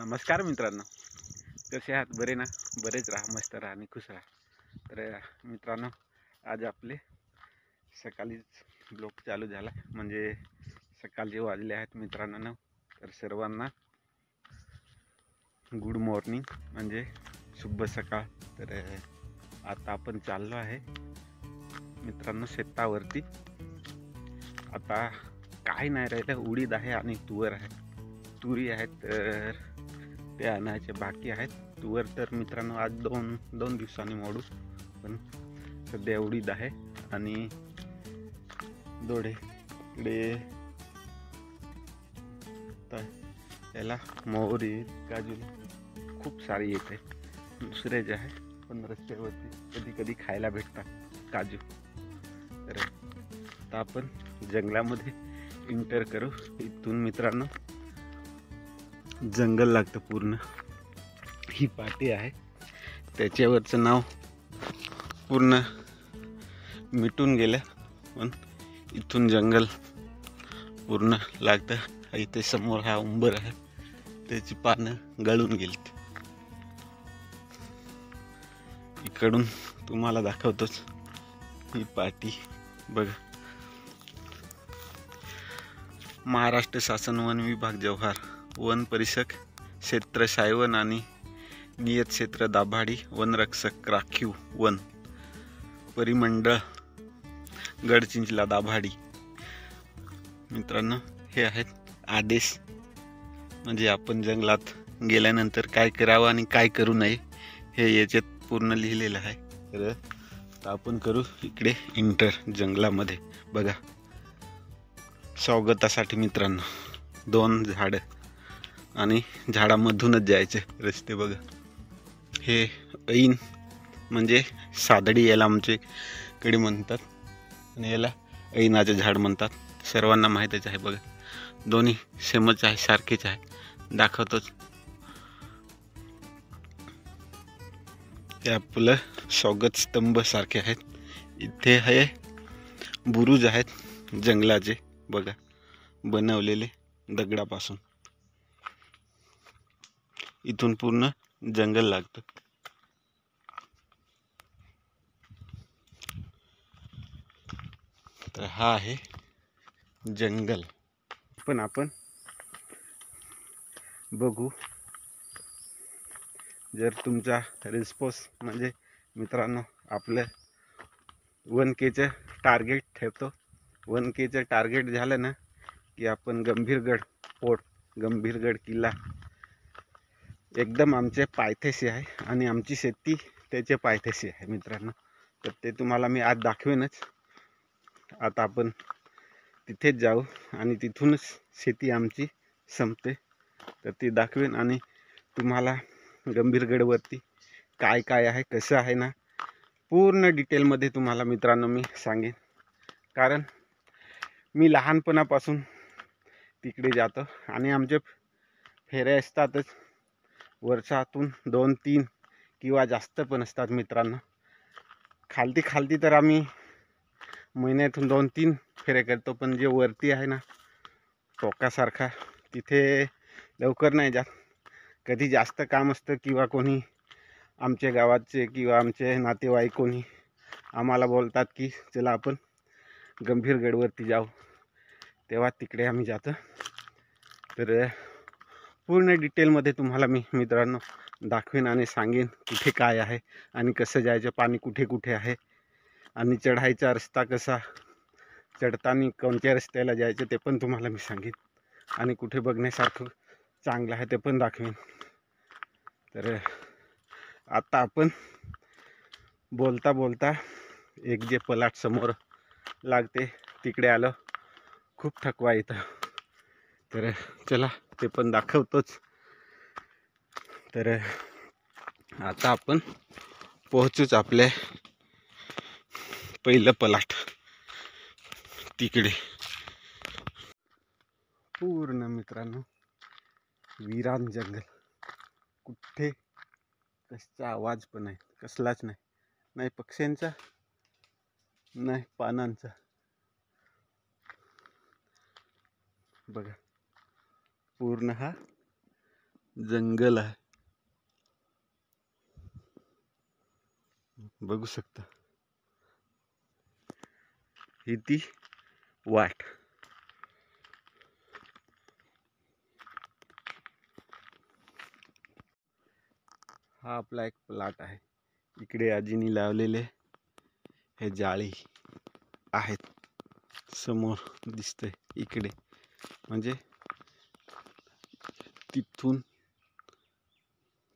नमस्कार मित्रांनो, कसे आहात? बरे ना? बरेच राहा, मस्त राहा आणि खुश राहा. तर मित्रांनो, आज आपले सकाळीच ब्लॉग चालू झाला, म्हणजे सकाळचे वाजले आहेत मित्रांनो 9. तर सर्वांना गुड मॉर्निंग, म्हणजे शुभ सकाळ. तर आता आपण चाललो आहे मित्रांनो शेतावरती. आता काही नाही राहिलं, उडीद आहे आणि तुवर आहे, तुरी आहेत. तर ते आणायचे बाकी आहेत. तुवर तर मित्रांनो आज दोन दिवसांनी मोडू, पण सध्या उडीद आहे. आणि दोडे इकडे याला मोहरी काजू खूप सारी येते. दुसरे जे आहे पण रस्त्यावरती कधी कधी खायला भेटतात काजू. तर आता आपण जंगलामध्ये एंटर करू. इथून मित्रांनो जंगल लागतं पूर्ण. ही पाटी आहे, त्याच्यावरचं नाव पूर्ण मिटून गेलं, पण इथून जंगल पूर्ण लागतं. इथे समोर हा उंबर आहे, त्याची पानं गळून गेलीत. इकडून तुम्हाला दाखवतोच ही पाटी बघा. महाराष्ट्र शासन वन विभाग जव्हार, वन परिक्षक क्षेत्र सायवन आणि नियत क्षेत्र दाभाडी, वनरक्षक राखीव वन परिमंडळ गडचिंचला दाभाडी. मित्रांनो, हे आहेत आदेश, म्हणजे आपण जंगलात गेल्यानंतर काय करावं आणि काय करू नये हे याच्यात पूर्ण लिहिलेलं आहे. तर आपण करू इकडे इंटर जंगलामध्ये. बघा, स्वागतासाठी मित्रांनो 2 झाडं आणि झाडामधूनच जायचे रस्ते. बघा, हे ऐन म्हणजे सादडी याला आमच्याकडे म्हणतात, आणि याला ऐनाचे झाड म्हणतात. सर्वांना माहीतच आहे. बघा, दोन्ही सेमच आहे, सारखेच आहे. दाखवतोच. हे आपलं स्वागत स्तंभ सारखे आहेत. इथे हे बुरुज आहेत जंगलाचे, बघा, बनवलेले दगडापासून. इथून पूर्ण जंगल लागतं. तर हा आहे जंगल. पण आपण बघू, जर तुमचा रिस्पॉन्स, म्हणजे मित्रांनो आपलं 1Kचं टार्गेट ठेवतो. 1Kचं टार्गेट झालं ना की आपण गंभीरगड फोर्ट, गंभीरगड किल्ला एकदम आमच्या पायथ्याशी आहे, आणि आमची शेती त्याच्या पायथ्याशी आहे मित्रांनो. तर ते तुम्हाला मी आज दाखवेनच. आता आपण तिथेच जाऊ आणि तिथूनच शेती आमची संपते. तर ती दाखवेन, आणि तुम्हाला गंभीरगडवरती काय काय आहे, कसं आहे ना, पूर्ण डिटेलमध्ये तुम्हाला मित्रांनो मी सांगेन. कारण मी लहानपणापासून तिकडे जातो, आणि आमचे फेऱ्या असतातच. वर्षातून 2-3 किंवा जास्त पण असतात मित्रांनो. खालती तर आम्ही महिन्यातून 2-3 फेऱ्या करतो. पण जे वरती आहे ना टोकासारखा, तिथे लवकर नाही जात. कधी जास्त काम असतं किंवा कोणी आमच्या गावाचे किंवा आमचे नातेवाईक कोणी आम्हाला बोलतात की चला आपण गंभीरगडवरती जाऊ, तेव्हा तिकडे आम्ही जातो. तर पूर्ण डिटेलमध्ये तुम्हाला मी मित्रांनो दाखवेन आणि सांगेन कुठे काय आहे आणि कसं जायचं, पाणी कुठे कुठे आहे, आणि चढायचा रस्ता कसा, चढताना कोणत्या रस्त्याला जायचं ते पण तुम्हाला मी सांगेन, आणि कुठे बघण्यासारखं चांगलं आहे ते पण दाखवेन. तर आता आपण बोलता बोलता एक जे पलाट समोर लागते तिकडे आलो. खूप थकवा येतं, तर चला ते पण दाखवतोच. तर आता आपण पोहोचूच आपल्या पहिलं पलाट तिकडे. पूर्ण मित्रांनो विरान जंगल, कुठे कशाचा आवाज पण नाही, कसलाच नाही, नाही पक्ष्यांचा नाही पानांचा. बघा, पूर्ण हा जंगल आहे, बघू शकता. ही ती वाट. हा आपला एक प्लॉट आहे. इकडे आजीनी लावलेले हे जाळी आहेत, समोर दिसतंय इकडे. म्हणजे तिथून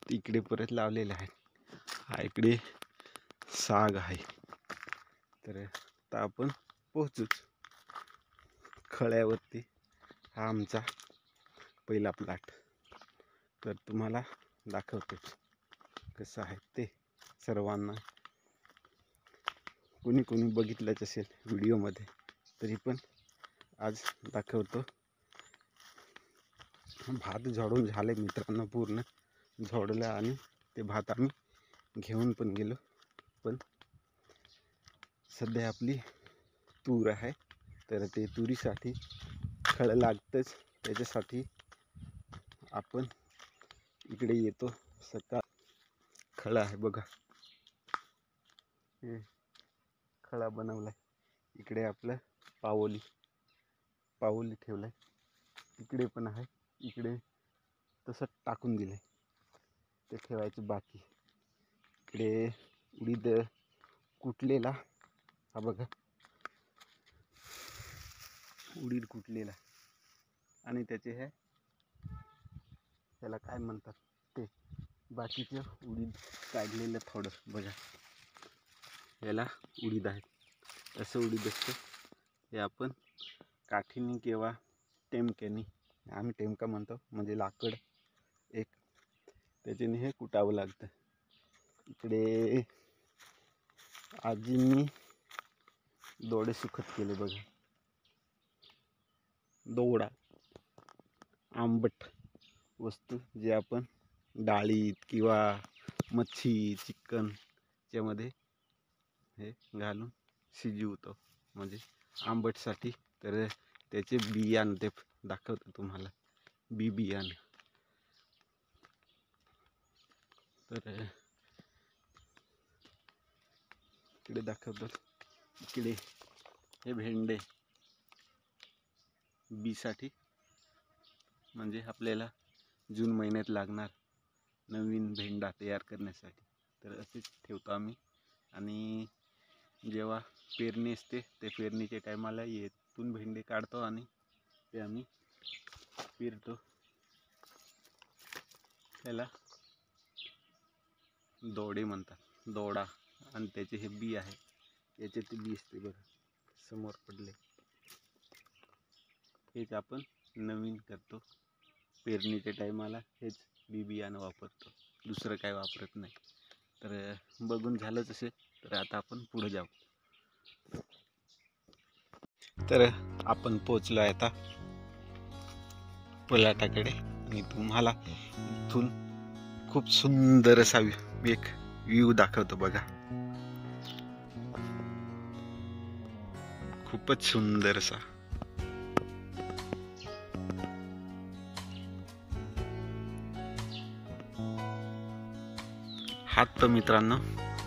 इकडे परत लावलेले आहेत. हा इकडे साग आहे. तर आता आपण पोहोचूच खळ्यावरती. हा आमचा पहिला प्लॉट. तर तुम्हाला दाखवतोच कसं आहे ते. सर्वांना कोणी कोणी बघितलंच असेल व्हिडिओमध्ये, तरी पण आज दाखवतो. भात झोडून झाले मित्रांनो, पूर्ण झोडलं आणि ते भात आम्ही घेऊन पण गेलो. पण सध्या आपली तूर आहे, तर ते तुरीसाठी खळं लागतंच. त्याच्यासाठी आपण इकडे येतो. सकाळ खळा आहे बघा, हे खळा बनवलाय. इकडे आपलं पावली ठेवलाय. इकडे पण आहे, इकडे तसं टाकून दिलंय, ते ठेवायचं बाकी. इकडे उडीद कुटलेला, हा बघा उडीद कुटलेला. आणि त्याचे हे त्याला काय म्हणतात ते बाकीचे उडीद काढलेलं थोडं बघा. याला उडीद आहे, असं उडीद असतं. हे आपण काठीने किंवा टेमक्याने, आम्ही टेमका म्हणतो, म्हणजे लाकड एक, त्याच्याने हे कुटावं लागतं. इकडे आजींनी दोडे सुखत केले बघा. दोडा आंबट वस्तू जे आपण डाळीत किंवा मच्छी चिकन यामध्ये हे घालून शिजवतो, म्हणजे आंबटसाठी. तर त्याचे बियाणं ते दाखवतो तुम्हाला, बियाणं. तर इकडे दाखवतो. इकडे हे भेंडे बीसाठी, म्हणजे आपल्याला जून महिन्यात लागणार नवीन भेंडा तयार करण्यासाठी. तर असेच ठेवतो आम्ही. आणि जेव्हा पेरणी असते, ते पेरणीच्या टायमाला येथून भेंडे काढतो आणि ते आम्ही पेरतो. त्याला दोडे म्हणतात, दोडा. आणि त्याचे हे बी आहे, याचे ते बी असते बघा, समोर पडले. हेच आपण नवीन करतो पेरणीच्या टायमाला. हेच बियाणं वापरतो, दुसरं काय वापरत नाही. तर बघून झालंच असेल, तर आता आपण पुढे जाऊ. तर आपण पोचलो आहे आता पलाटाकडे. आणि तुम्हाला इथून खूप सुंदर असा एक व्ह्यू दाखवतो बघा. खूपच सुंदर असा. हा तर मित्रांनो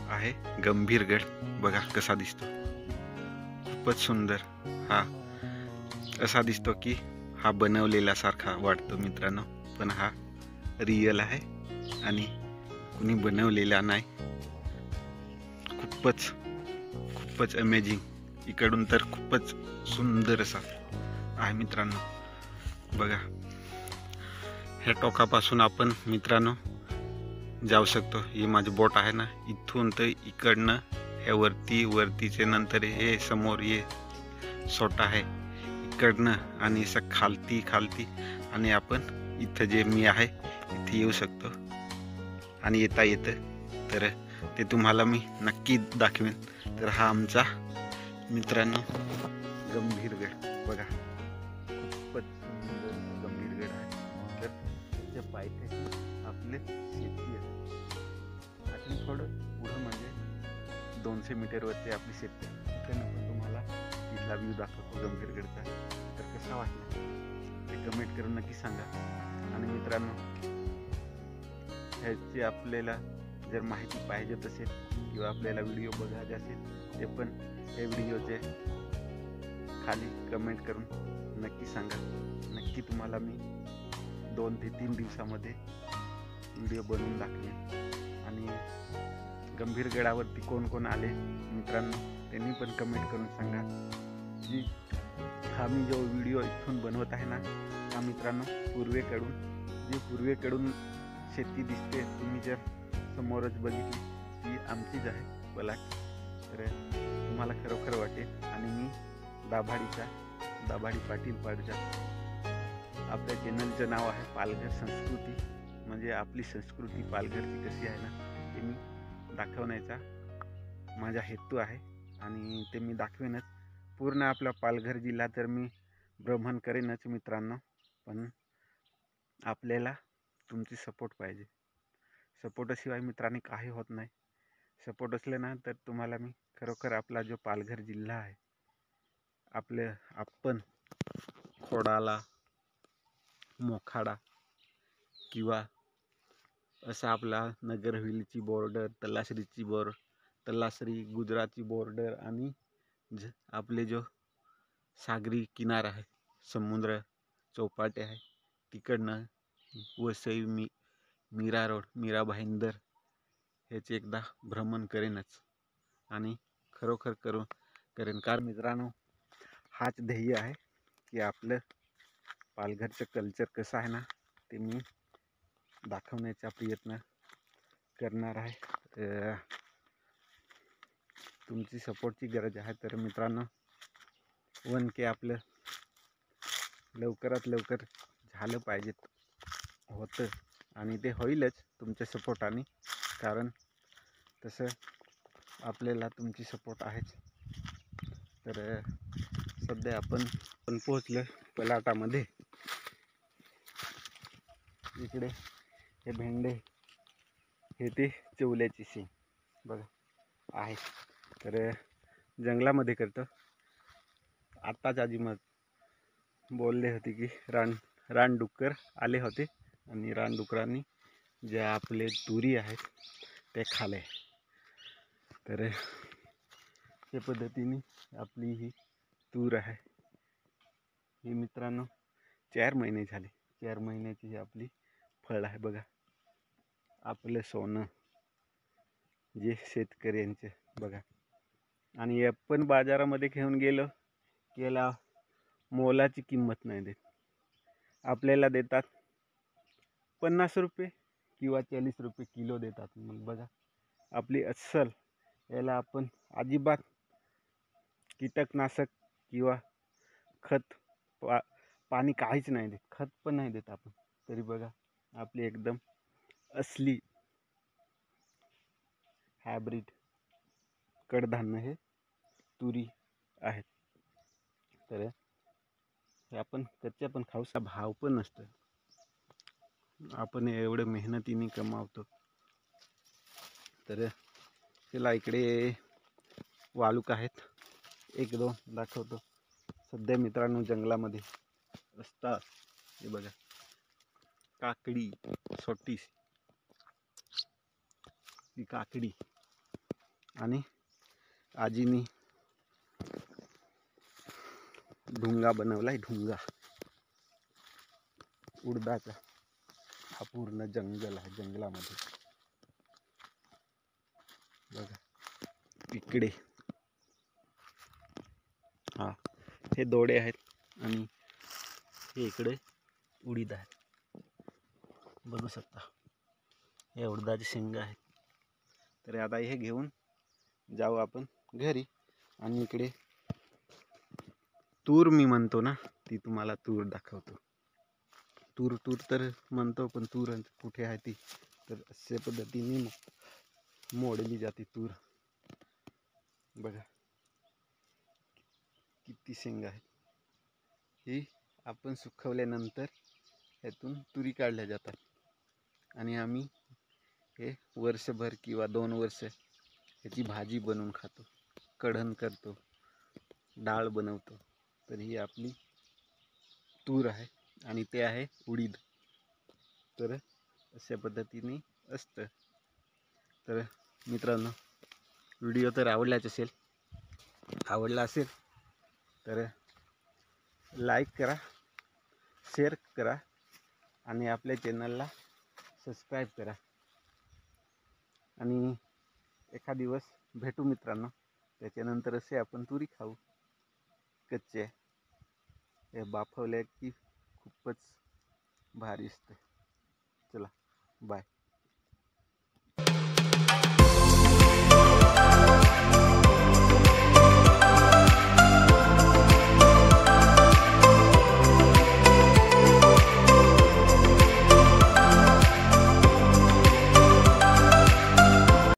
आहे गंभीरगड. बघा कसा दिसतो, खूपच सुंदर. हा असा दिसतो की हा बनवलेला सारखा वाटतो मित्रांनो, पण हा रिअल आहे आणि कुणी बनवलेला नाही. खूपच अमेझिंग. इकडून तर खूपच सुंदर असा आहे मित्रांनो. बघा, ह्या टोकापासून आपण मित्रांनो जाऊ शकतो. ही माझी बोट आहे ना, इथून तर इकडनं हे वरतीचे नंतर हे समोर हे सोटा आहे इकडनं, आणि असं खालती आणि आपण इथं जे मी आहे इथे येऊ शकतो. आणि येता येतं तर ते तुम्हाला मी नक्की दाखवेन. तर हा आमचा मित्रांनो गंभीरगड बघा, खूपच सुंदर गंभीरगड आहे. तर त्याच्या पायथ्याशी आपले शेती आहे. आणि थोडं पुढं म्हणजे 200 मीटरवरती आपली शेती आहे. तिथं पण तुम्हाला तिथला व्ह्यू दाखवतो गंभीरगडचा. तर कसा वाटला ते कमेंट करून नक्की सांगा. आणि मित्रांनो ह्याची आपल्याला जर माहिती पाहिजे असेल किंवा आपल्याला व्हिडिओ बघायचे असेल ते पण हे व्हिडिओचे खाली कमेंट करून नक्की सांगा. नक्की तुम्हाला मी 2 ते 3 दिवसामध्ये व्हिडिओ बनवून दाखवेन. आणि गंभीरगडावरती कोण कोण आले मित्रांनो त्यांनी पण कमेंट करून सांगा. जी हा मी जो व्हिडिओ इथून बनवत आहे ना हा मित्रांनो पूर्वेकडून शेती दिसते, तुम्ही जर समोरच बघितली ती आमचीच आहे बलाट. तर तुम्हाला खरोखर वाटेल. आणि मी दाभाडी पाटील पाडजात. आपल्या चॅनलचं नाव आहे पालघर संस्कृती. म्हणजे आपली संस्कृती पालघरची कशी आहे ना ते मी दाखवण्याचा माझा हेतू आहे. आणि ते मी दाखवेनच. पूर्ण आपला पालघर जिल्हा तर मी भ्रमण करेनच मित्रांनो. पण आपल्याला तुमची सपोर्ट पाहिजे. सपोर्टशिवाय मित्रांनी काही होत नाही. सपोर्ट असले ना तर तुम्हाला मी खरोखर आपला जो पालघर जिल्हा आहे आपण खोडाला, मोखाडा किंवा असा आपला नगरहवेलीची बॉर्डर, तलासरी गुजरातची बॉर्डर आणि आपले जो सागरी किनारा आहे, समुद्र चौपाटी आहे, तिकडनं वसई मीरा रोड, मीरा भाईंदर ह्याचे एकदा भ्रमण करेनच. आणि खरोखर करेन. कारण मित्रांनो हाच ध्येय आहे की आपलं पालघरचं कल्चर कसं आहे ना ते मी दाखवण्याचा प्रयत्न करणार आहे. तुमची सपोर्टची गरज आहे. तर मित्रांनो 1K आपलं लवकरात लवकर झालं पाहिजेत, होतं आणि ते होईलच तुमच्या सपोर्टाने. कारण तसं आपल्याला तुमची सपोर्ट आहेच. तर सध्या आपण पोहोचलो पलाटामध्ये. इकडे हे भेंडे हे ते चवल्याची शेंग बघा आहे. तर जंगलामध्ये करतो. आत्ताच आजी मग बोलले होते की रानडुक्कर आले होते आणि रानडुकरांनी जे आपले तुरी आहेत ते खाले. तर या पद्धतीने आपली ही तूर आहे. ही मित्रांनो 4 महिने झाले. 4 महिन्याची ही आपली फळ आहे बघा. आपलं सोनं जे शेतकऱ्यांचे बघा. आणि आपण बाजारामध्ये घेऊन गेलो की याला मोलाची किंमत नाही देत. आपल्याला देतात 50 रुपये किंवा 40 रुपये किलो देतात. मग बघा आपली अस्सल याला आपण अजिबात कीटकनाशक किंवा खत पाणी काहीच नाही देत. खत पण नाही देत आपण. तरी बघा आपली एकदम असली हायब्रिड कडधान्य हे तुरी आहेत. तर हे आपण कच्च्या पण खाऊसा भाव पण नसतं. आपण एवढं मेहनतीने कमावतो. तर त्याला इकडे वालूक आहेत. 1-2 दाखवतो. सध्या मित्रांनो जंगलामध्ये असतात. हे बघा काकडी, छोटीशी ही काकडी. आणि आजीनी ढुंगा बनवलाय. ढुंगा उडदाचा. हा पूर्ण जंगल आहे. जंगलामध्ये बघा इकडे हा हे दोडे आहेत आणि हे इकडे उडीद आहे. बघू शकता हे उडदाची शेंगा आहेत. तर आता हे घेऊन जाऊ आपण घरी. आणि इकडे तूर मी म्हणतो ना ती तुम्हाला तूर दाखवतो. तूर तर म्हणतो पण तूर कुठे आहे ती. तर अशा पद्धतीने मोडली जाते तूर. बघा किती शेंगा आहेत. ही आपण सुकवल्यानंतर ह्यातून तुरी काढल्या जातात. आणि आम्ही हे वर्षभर किंवा 2 वर्ष ह्याची भाजी बनवून खातो, कढण करतो, डाळ बनवतो. तर ही आपली तूर आहे आणि ते आहे उडीद. तर अशा पद्धतीने असतं. तर मित्रांनो, व्हिडिओ तर आवडलाच असेल. आवडला असेल तर लाईक करा, शेअर करा आणि आपल्या चॅनलला सबस्क्राईब करा. आणि एका दिवस भेटू मित्रांनो. त्याच्यानंतर असे आपण तुरी खाऊ कच्चे. हे बाफवले की खूपच भारी असते. चला बाय.